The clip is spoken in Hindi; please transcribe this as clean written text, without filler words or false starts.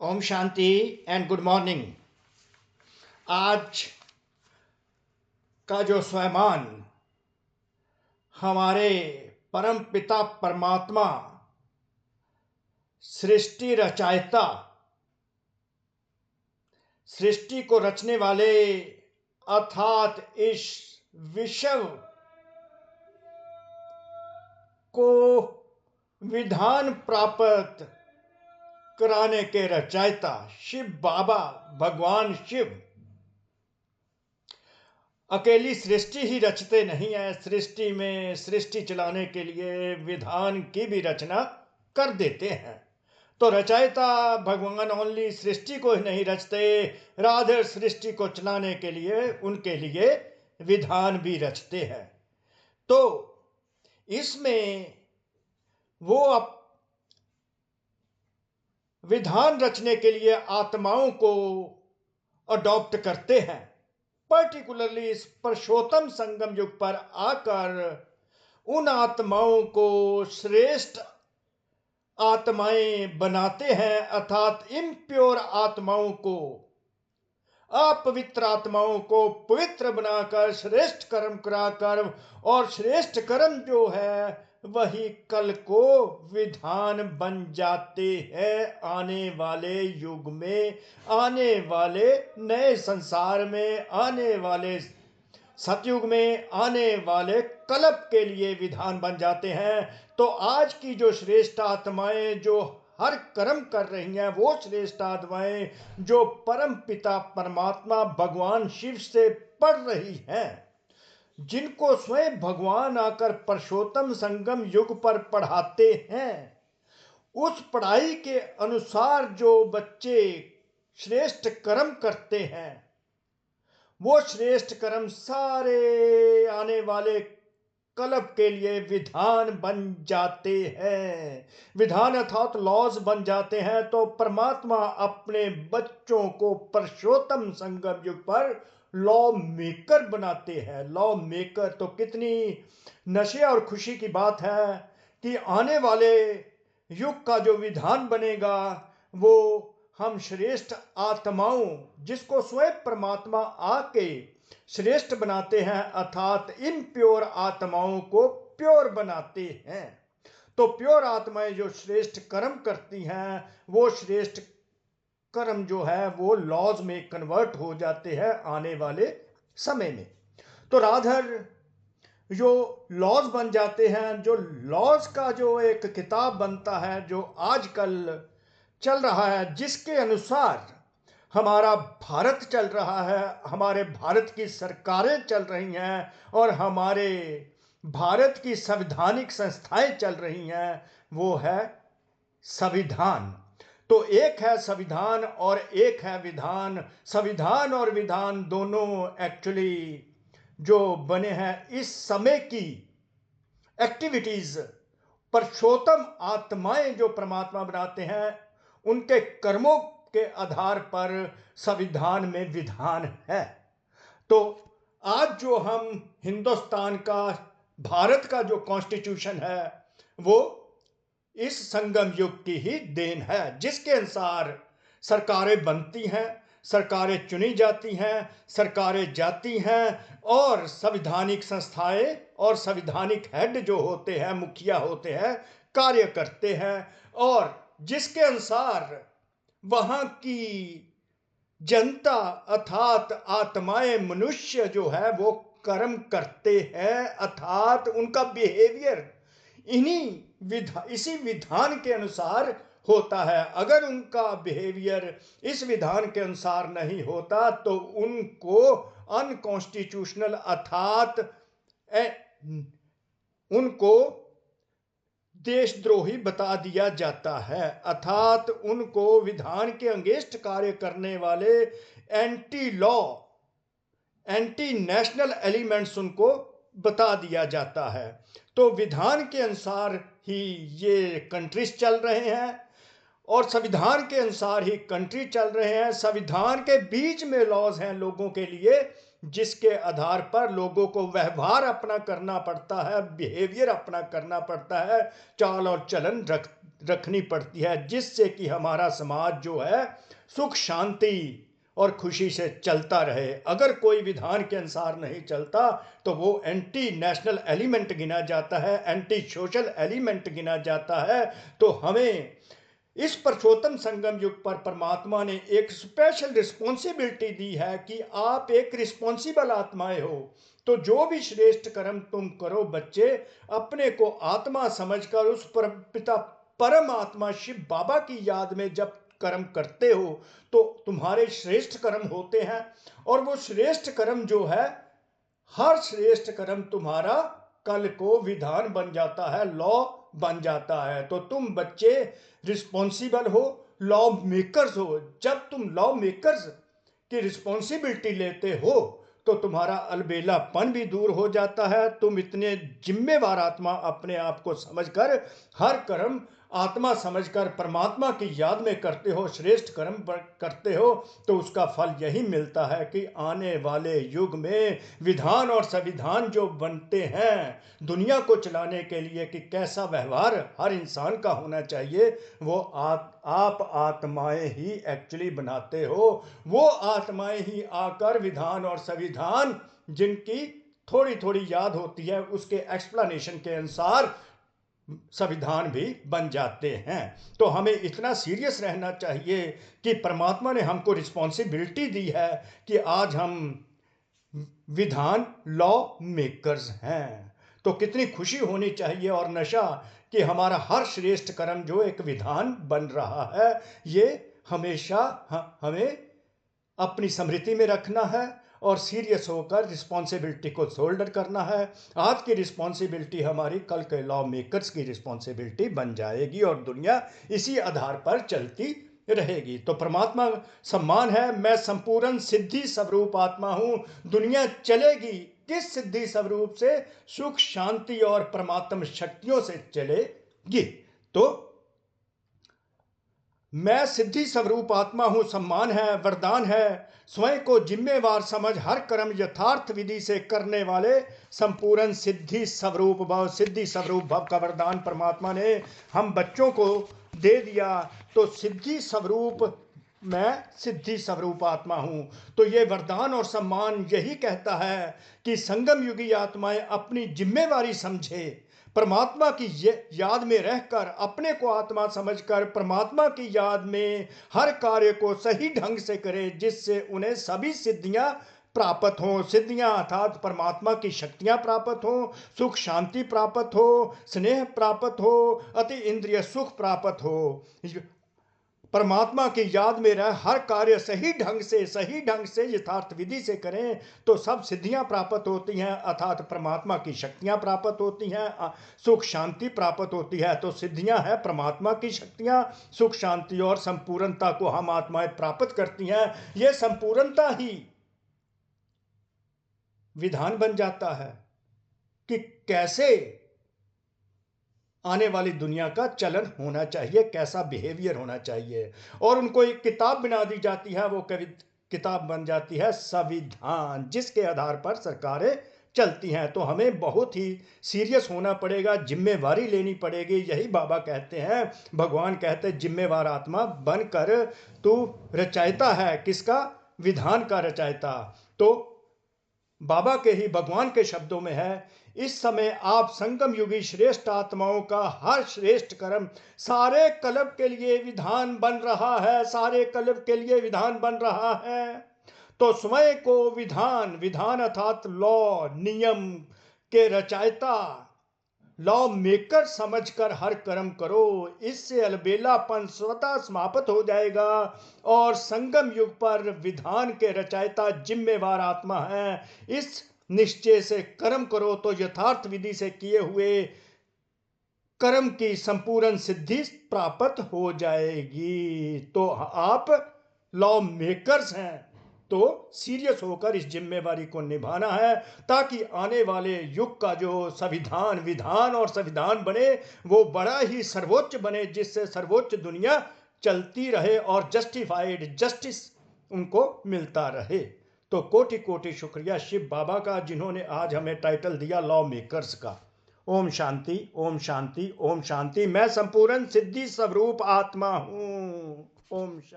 Om Shanti and good morning. आज का जो स्वयमान हमारे परम पिता परमात्मा सृष्टि रचयिता, सृष्टि को रचने वाले अर्थात इस विश्व को विधान प्राप्त कराने के रचयिता शिव बाबा भगवान शिव अकेली सृष्टि ही रचते नहीं है, सृष्टि में सृष्टि चलाने के लिए विधान की भी रचना कर देते हैं। तो रचयिता भगवान ओनली सृष्टि को ही नहीं रचते, राधर सृष्टि को चलाने के लिए उनके लिए विधान भी रचते हैं। तो इसमें वो विधान रचने के लिए आत्माओं को अडॉप्ट करते हैं। पर्टिकुलरली इस पुरुषोत्तम संगम युग पर आकर उन आत्माओं को श्रेष्ठ आत्माएं बनाते हैं, अर्थात इम्प्योर आत्माओं को, अपवित्र आत्माओं को पवित्र बनाकर श्रेष्ठ कर्म कराकर, और श्रेष्ठ कर्म जो है वही कल को विधान बन जाते हैं आने वाले युग में, आने वाले नए संसार में, आने वाले सतयुग में, आने वाले कल्प के लिए विधान बन जाते हैं। तो आज की जो श्रेष्ठ आत्माएं जो हर कर्म कर रही हैं, वो श्रेष्ठ आत्माएं जो परम पिता परमात्मा भगवान शिव से पढ़ रही हैं, जिनको स्वयं भगवान आकर पुरुषोत्तम संगम युग पर पढ़ाते हैं, उस पढ़ाई के अनुसार जो बच्चे श्रेष्ठ कर्म करते हैं, वो श्रेष्ठ कर्म सारे आने वाले कल्प के लिए विधान बन जाते हैं। विधान अर्थात लॉज बन जाते हैं। तो परमात्मा अपने बच्चों को पुरुषोत्तम संगम युग पर लॉ मेकर बनाते हैं। लॉ मेकर, तो कितनी नशे और खुशी की बात है कि आने वाले युग का जो विधान बनेगा वो हम श्रेष्ठ आत्माओं, जिसको स्वयं परमात्मा आके श्रेष्ठ बनाते हैं, अर्थात इम्प्योर आत्माओं को प्योर बनाते हैं। तो प्योर आत्माएं जो श्रेष्ठ कर्म करती हैं, वो श्रेष्ठ कर्म जो है वो लॉज में कन्वर्ट हो जाते हैं आने वाले समय में। तो राधर जो लॉज बन जाते हैं, जो लॉज का जो एक किताब बनता है जो आजकल चल रहा है, जिसके अनुसार हमारा भारत चल रहा है, हमारे भारत की सरकारें चल रही हैं और हमारे भारत की संवैधानिक संस्थाएं चल रही हैं, वो है संविधान। तो एक है संविधान और एक है विधान। संविधान और विधान दोनों एक्चुअली जो बने हैं इस समय की एक्टिविटीज, पुरुषोत्तम आत्माएं जो परमात्मा बनाते हैं, उनके कर्मों के आधार पर संविधान में विधान है। तो आज जो हम हिंदुस्तान का, भारत का जो कॉन्स्टिट्यूशन है, वो इस संगम युग की ही देन है, जिसके अनुसार सरकारें बनती हैं, सरकारें चुनी जाती हैं, सरकारें जाती हैं और संवैधानिक संस्थाएं और संवैधानिक हेड जो होते हैं, मुखिया होते हैं, कार्य करते हैं, और जिसके अनुसार वहां की जनता अर्थात आत्माएं, मनुष्य जो है वो कर्म करते हैं, अर्थात उनका बिहेवियर इसी विधान के अनुसार होता है। अगर उनका बिहेवियर इस विधान के अनुसार नहीं होता तो उनको अनकॉन्स्टिट्यूशनल, अर्थात उनको देशद्रोही बता दिया जाता है, अर्थात उनको विधान के अगेंस्ट कार्य करने वाले anti law, anti national elements उनको बता दिया जाता है। तो विधान के अनुसार ही ये कंट्रीज चल रहे हैं और संविधान के अनुसार ही कंट्री चल रहे हैं। संविधान के बीच में लॉज हैं लोगों के लिए, जिसके आधार पर लोगों को व्यवहार अपना करना पड़ता है, बिहेवियर अपना करना पड़ता है, चाल और चलन रखनी पड़ती है, जिससे कि हमारा समाज जो है सुख शांति और खुशी से चलता रहे। अगर कोई विधान के अनुसार नहीं चलता तो वो एंटी नेशनल एलिमेंट गिना जाता है, एंटी सोशल एलिमेंट गिना जाता है। तो हमें इस पुरुषोत्तम संगम युग पर परमात्मा ने एक स्पेशल रिस्पॉन्सिबिलिटी दी है कि आप एक रिस्पॉन्सिबल आत्माएं हो। तो जो भी श्रेष्ठ कर्म तुम करो बच्चे, अपने को आत्मा समझकर उस पिता परम आत्मा शिव बाबा की याद में जब कर्म करते हो तो तुम्हारे श्रेष्ठ कर्म होते हैं। और वो श्रेष्ठ कर्म जो है, हर श्रेष्ठ कर्म तुम्हारा कल को विधान बन जाता है, लॉ बन जाता है। तो तुम बच्चे रिस्पॉन्सिबल हो, लॉ मेकर्स हो। जब तुम लॉ मेकर्स की रिस्पॉन्सिबिलिटी लेते हो तो तुम्हारा अलबेलापन भी दूर हो जाता है। तुम इतने जिम्मेवार आत्मा अपने आप को समझकर हर कर्म आत्मा समझकर परमात्मा की याद में करते हो, श्रेष्ठ कर्म करते हो, तो उसका फल यही मिलता है कि आने वाले युग में विधान और संविधान जो बनते हैं दुनिया को चलाने के लिए कि कैसा व्यवहार हर इंसान का होना चाहिए, वो आप आत्माएं ही एक्चुअली बनाते हो। वो आत्माएं ही आकर विधान और संविधान जिनकी थोड़ी थोड़ी याद होती है उसके एक्सप्लेनेशन के अनुसार संविधान भी बन जाते हैं। तो हमें इतना सीरियस रहना चाहिए कि परमात्मा ने हमको रिस्पॉन्सिबिलिटी दी है कि आज हम विधान लॉ मेकर्स हैं। तो कितनी खुशी होनी चाहिए और नशा कि हमारा हर श्रेष्ठ कर्म जो एक विधान बन रहा है, ये हमेशा हमें अपनी स्मृति में रखना है और सीरियस होकर रिस्पॉन्सिबिलिटी को शोल्डर करना है। आज की रिस्पॉन्सिबिलिटी हमारी कल के लॉ मेकर्स की रिस्पॉन्सिबिलिटी बन जाएगी और दुनिया इसी आधार पर चलती रहेगी। तो परमात्मा सम्मान है, मैं संपूर्ण सिद्धि स्वरूप आत्मा हूं। दुनिया चलेगी किस सिद्धि स्वरूप से? सुख शांति और परमात्म शक्तियों से चलेगी। तो मैं सिद्धि स्वरूप आत्मा हूं, सम्मान है, वरदान है। स्वयं को जिम्मेवार समझ हर कर्म यथार्थ विधि से करने वाले संपूर्ण सिद्धि स्वरूप भव, सिद्धि स्वरूप भव का वरदान परमात्मा ने हम बच्चों को दे दिया। तो सिद्धि स्वरूप, मैं सिद्धि स्वरूप आत्मा हूं। तो ये वरदान और सम्मान यही कहता है कि संगम युगी आत्माएं अपनी जिम्मेवारी समझे, परमात्मा की याद में रहकर अपने को आत्मा समझकर परमात्मा की याद में हर कार्य को सही ढंग से करे, जिससे उन्हें सभी सिद्धियां प्राप्त हो। सिद्धियां अर्थात परमात्मा की शक्तियां प्राप्त हो, सुख शांति प्राप्त हो, स्नेह प्राप्त हो, अति इंद्रिय सुख प्राप्त हो। परमात्मा की याद में रह हर कार्य सही ढंग से यथार्थ विधि से करें तो सब सिद्धियां प्राप्त होती हैं, अर्थात परमात्मा की शक्तियां प्राप्त होती हैं, सुख शांति प्राप्त होती है। तो सिद्धियां हैं परमात्मा की शक्तियां, सुख शांति और संपूर्णता को हम आत्माएं प्राप्त करती हैं। यह संपूर्णता ही विधान बन जाता है कि कैसे आने वाली दुनिया का चलन होना चाहिए, कैसा बिहेवियर होना चाहिए। और उनको एक किताब बना दी जाती है, वो किताब बन जाती है संविधान, जिसके आधार पर सरकारें चलती हैं। तो हमें बहुत ही सीरियस होना पड़ेगा, जिम्मेवारी लेनी पड़ेगी। यही बाबा कहते हैं, भगवान कहते हैं, जिम्मेवार आत्मा बनकर तू रचयिता है। किसका? विधान का रचयिता। तो बाबा के ही भगवान के शब्दों में है, इस समय आप संगम युगी श्रेष्ठ आत्माओं का हर श्रेष्ठ कर्म सारे कल्प के लिए विधान बन रहा है, सारे कल्प के लिए विधान बन रहा है। तो स्वयं को विधान अर्थात लॉ, नियम के रचयिता, लॉ मेकर समझकर हर कर्म करो। इससे अलबेलापन स्वतः समाप्त हो जाएगा और संगम युग पर विधान के रचयिता जिम्मेवार आत्मा है। इस निश्चय से कर्म करो तो यथार्थ विधि से किए हुए कर्म की संपूर्ण सिद्धि प्राप्त हो जाएगी। तो आप लॉ मेकर्स हैं, तो सीरियस होकर इस जिम्मेवारी को निभाना है, ताकि आने वाले युग का जो संविधान, विधान और संविधान बने वो बड़ा ही सर्वोच्च बने, जिससे सर्वोच्च दुनिया चलती रहे और जस्टिफाइड जस्टिस उनको मिलता रहे। तो कोटि कोटि शुक्रिया शिव बाबा का, जिन्होंने आज हमें टाइटल दिया लॉ मेकर्स का। ओम शांति, ओम शांति, ओम शांति। मैं संपूर्ण सिद्धि स्वरूप आत्मा हूं। ओम शांति।